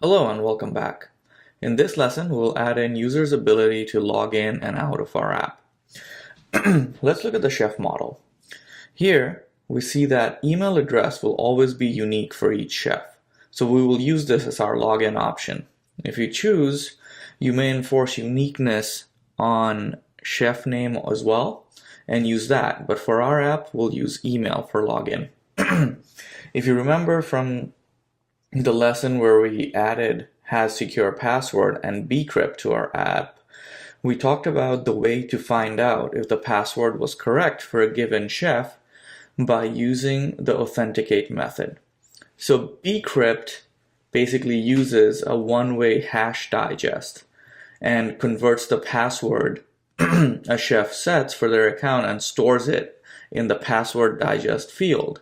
Hello and welcome back. In this lesson, we'll add in users' ability to log in and out of our app. Let's look at the chef model. Here, we see that email address will always be unique for each chef. So we will use this as our login option. If you choose, you may enforce uniqueness on chef name as well and use that. But for our app, we'll use email for login. If you remember from the lesson where we added has secure password and bcrypt to our app, we talked about the way to find out if the password was correct for a given chef by using the authenticate method. So bcrypt basically uses a one-way hash digest and converts the password a chef sets for their account and stores it in the password digest field.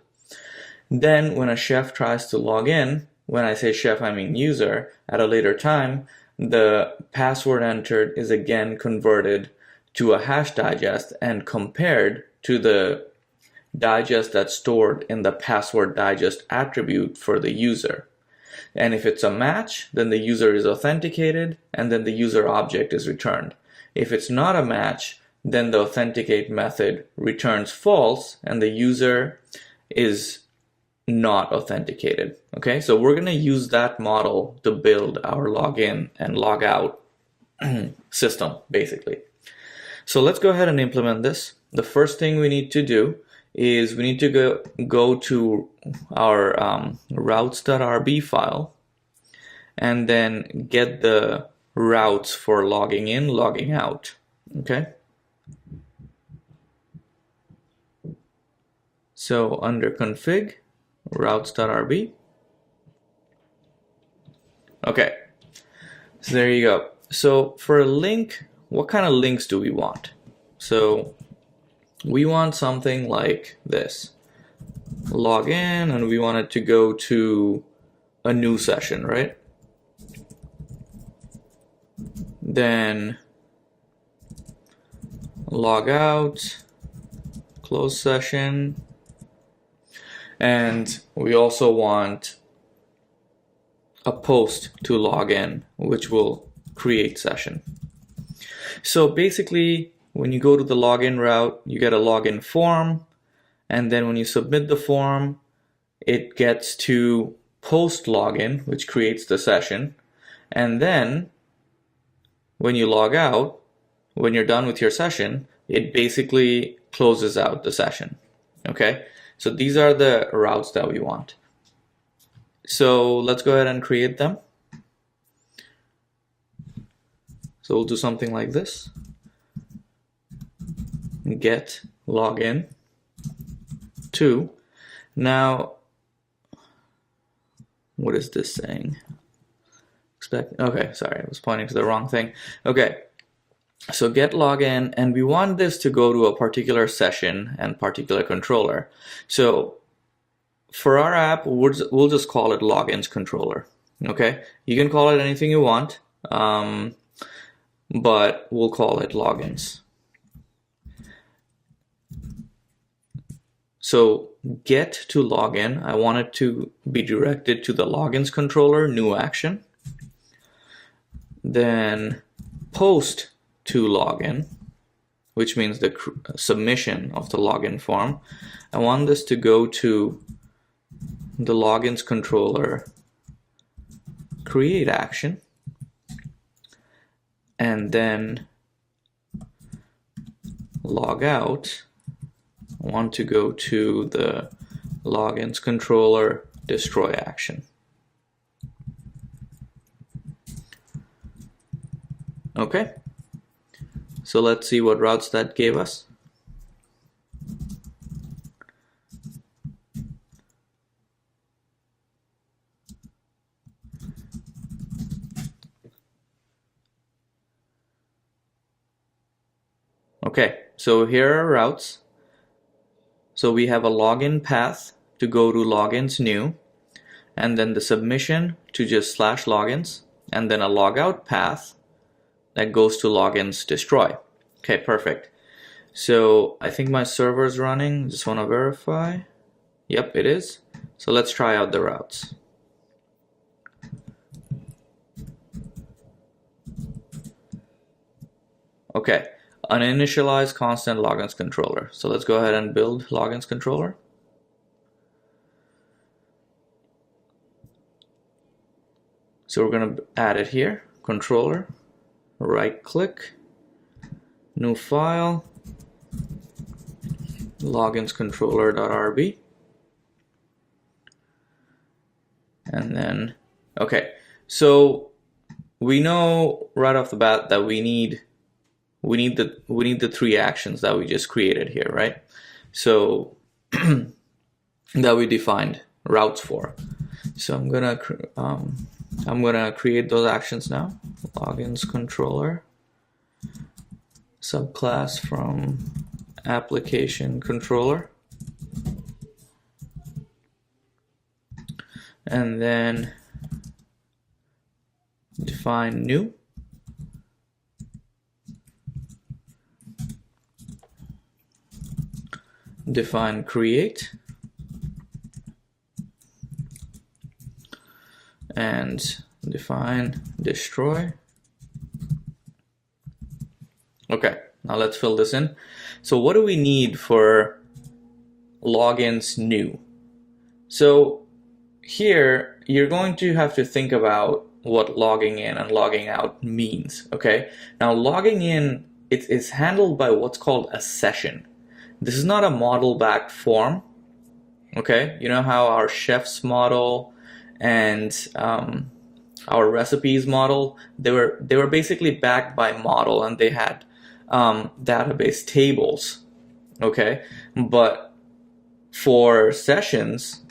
Then when a chef tries to log in, when I say chef, I mean user, at a later time, the password entered is again converted to a hash digest and compared to the digest that's stored in the password digest attribute for the user. And if it's a match, then the user is authenticated and then the user object is returned. If it's not a match, then the authenticate method returns false and the user is not authenticated. Okay, so we're going to use that model to build our login and logout system, basically. So let's go ahead and implement this. The first thing we need to do is we need to go to our routes.rb file and then get the routes for logging in, logging out. Okay. So under config, routes.rb. Okay, so there you go. So for a link, what kind of links do we want? So we want something like this. Log in, and we want it to go to a new session, right? Then log out, close session. And we also want a post to log in, which will create session. So basically, when you go to the login route, you get a login form. And then when you submit the form, it gets to post login, which creates the session. And then when you log out, when you're done with your session, it basically closes out the session. Okay? So these are the routes that we want. So let's go ahead and create them. So we'll do something like this. Get login to. Now, what is this saying? Okay, sorry, I was pointing to the wrong thing. Okay. So get login, and we want this to go to a particular session and particular controller. So for our app, we'll just call it logins controller. Okay, you can call it anything you want, but we'll call it logins. So get to login, I want it to be directed to the logins controller, new action. Then post to login, which means the submission of the login form. I want this to go to the logins controller create action, and then log out. I want to go to the logins controller destroy action. Okay. So let's see what routes that gave us. Okay, so here are routes. So we have a login path to go to logins new, and then the submission to just /logins, and then a logout path that goes to logins destroy. Okay, perfect. So I think my server is running. Just want to verify. Yep, it is. So let's try out the routes. Okay, an initialized constant logins controller. So let's go ahead and build logins controller. So we're going to add it here, controller, right click, new file, loginscontroller.rb. And then, okay, so we know right off the bat that we need the three actions that we just created here, right? So that we defined routes for. So I'm gonna create those actions now. Logins controller, subclass from application controller, and then define new. Define create, and define destroy. Okay, now let's fill this in. So what do we need for logins new? So here you're going to have to think about what logging in and logging out means. Okay, now logging in, it's handled by what's called a session. This is not a model backed form. Okay, you know how our chefs model and our recipes model, they were basically backed by model, and they had database tables. Okay, but for sessions,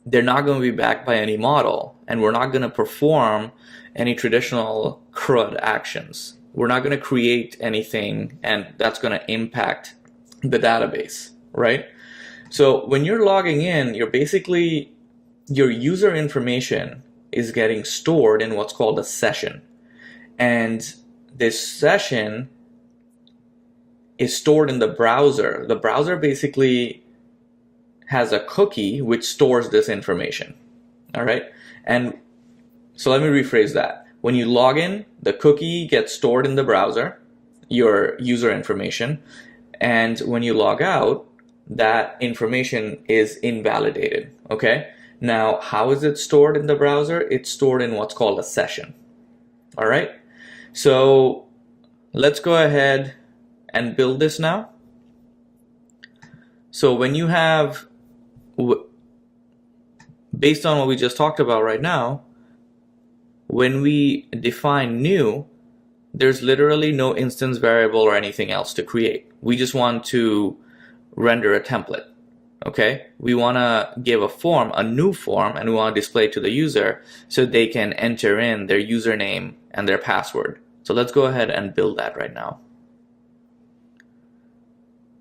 they're not going to be backed by any model, and we're not going to perform any traditional CRUD actions. We're not going to create anything, and that's going to impact the database, right? So when you're logging in, you're basically, your user information is getting stored in what's called a session. And this session is stored in the browser. The browser basically has a cookie which stores this information. All right. And so let me rephrase that. When you log in, the cookie gets stored in the browser, your user information. And when you log out, that information is invalidated. Okay. Now, how is it stored in the browser? It's stored in what's called a session. All right. So let's go ahead and build this now. So when you have, based on what we just talked about right now, when we define new, there's literally no instance variable or anything else to create. We just want to render a template. Okay, we want to give a form, a new form, and we want to display it to the user so they can enter in their username and their password. So let's go ahead and build that right now.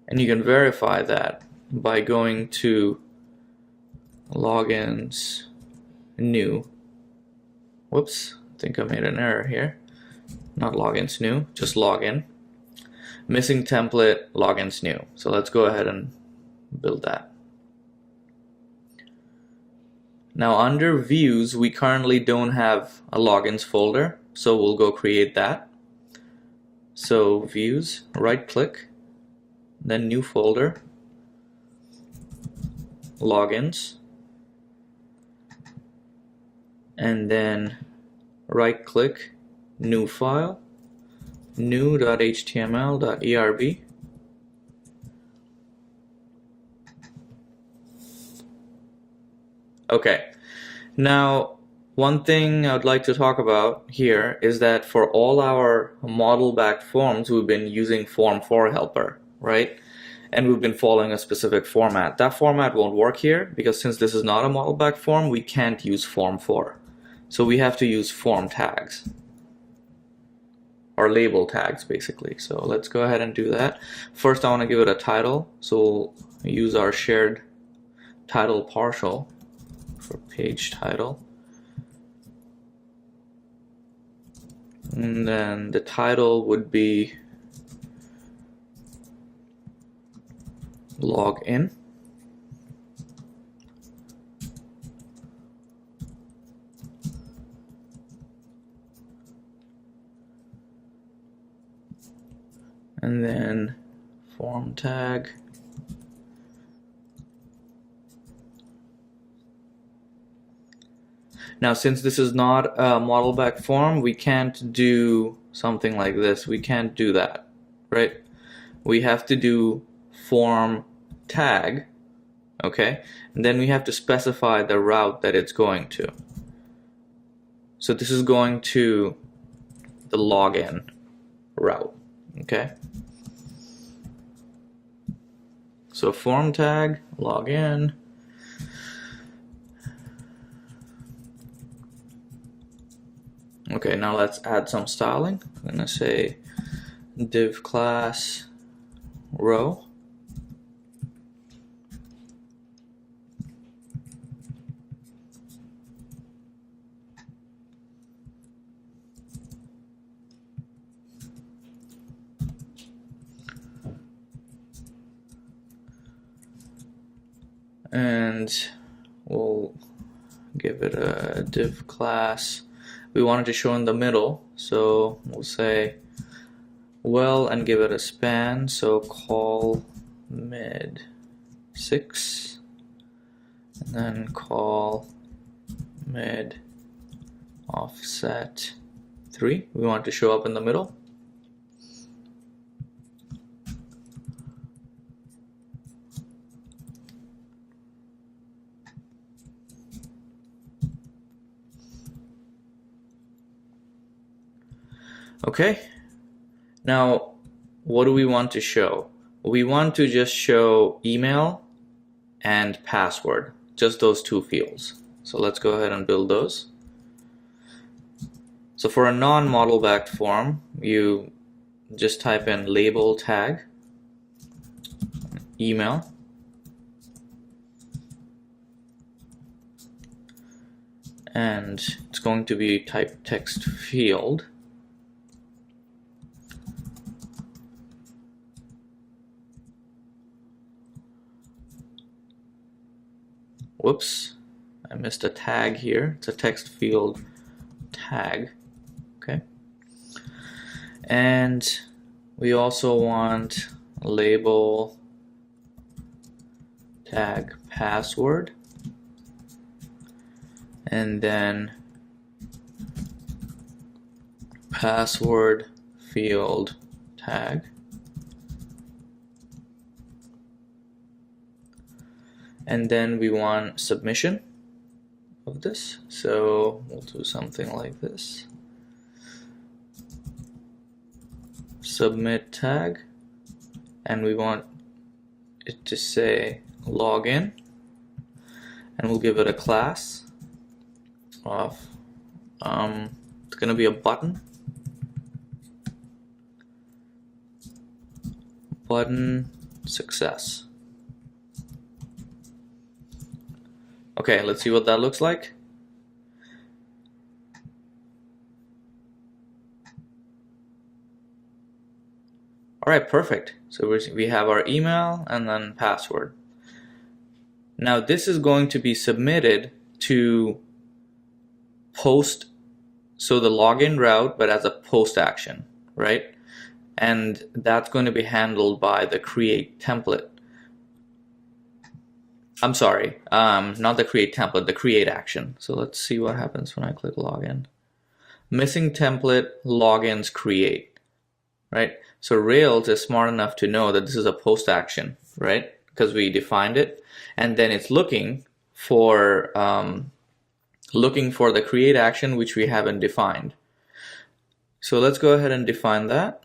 And you can verify that by going to logins new. Whoops, I think I made an error here. Not logins new, just login. Missing template, logins new. So let's go ahead and build that. Now under views, we currently don't have a logins folder, so we'll go create that. So views, right click, then new folder, logins, and then right click, new file, new.html.erb. Okay, now one thing I would like to talk about here is that for all our model-backed forms, we've been using form4 helper, right? And we've been following a specific format. That format won't work here because since this is not a model-backed form, we can't use form4. So we have to use form tags, or label tags basically. So let's go ahead and do that. First I want to give it a title, so we'll use our shared title partial for page title, and then the title would be login. and then form tag. Now, since this is not a model back form, we can't do something like this. We can't do that, right? We have to do form tag, okay? And then we have to specify the route that it's going to. So this is going to the login route, okay? So form tag, login. Okay, now let's add some styling. I'm gonna say div class row. And we'll give it a div class. We want it to show in the middle, so we'll say well and give it a span, so call mid 6 and then call mid offset 3. We want it to show up in the middle. Okay, now what do we want to show? We want to just show email and password, just those two fields. So let's go ahead and build those. So for a non-model backed form, you just type in label tag, email, and it's going to be type text field. Whoops, I missed a tag here. It's a text field tag, okay? And we also want label tag password, and then password field tag. And then we want submission of this, so we'll do something like this. Submit tag, and we want it to say login, and we'll give it a class of it's going to be a button success. Okay, let's see what that looks like. All right, perfect. So we have our email and then password. Now this is going to be submitted to post, so the login route, but as a post action, right? And that's going to be handled by the create template. I'm sorry, not the create template, the create action. So let's see what happens when I click login. Missing template, logins create, right? So Rails is smart enough to know that this is a post action, right? Because we defined it, and then it's looking for the create action, which we haven't defined. So let's go ahead and define that.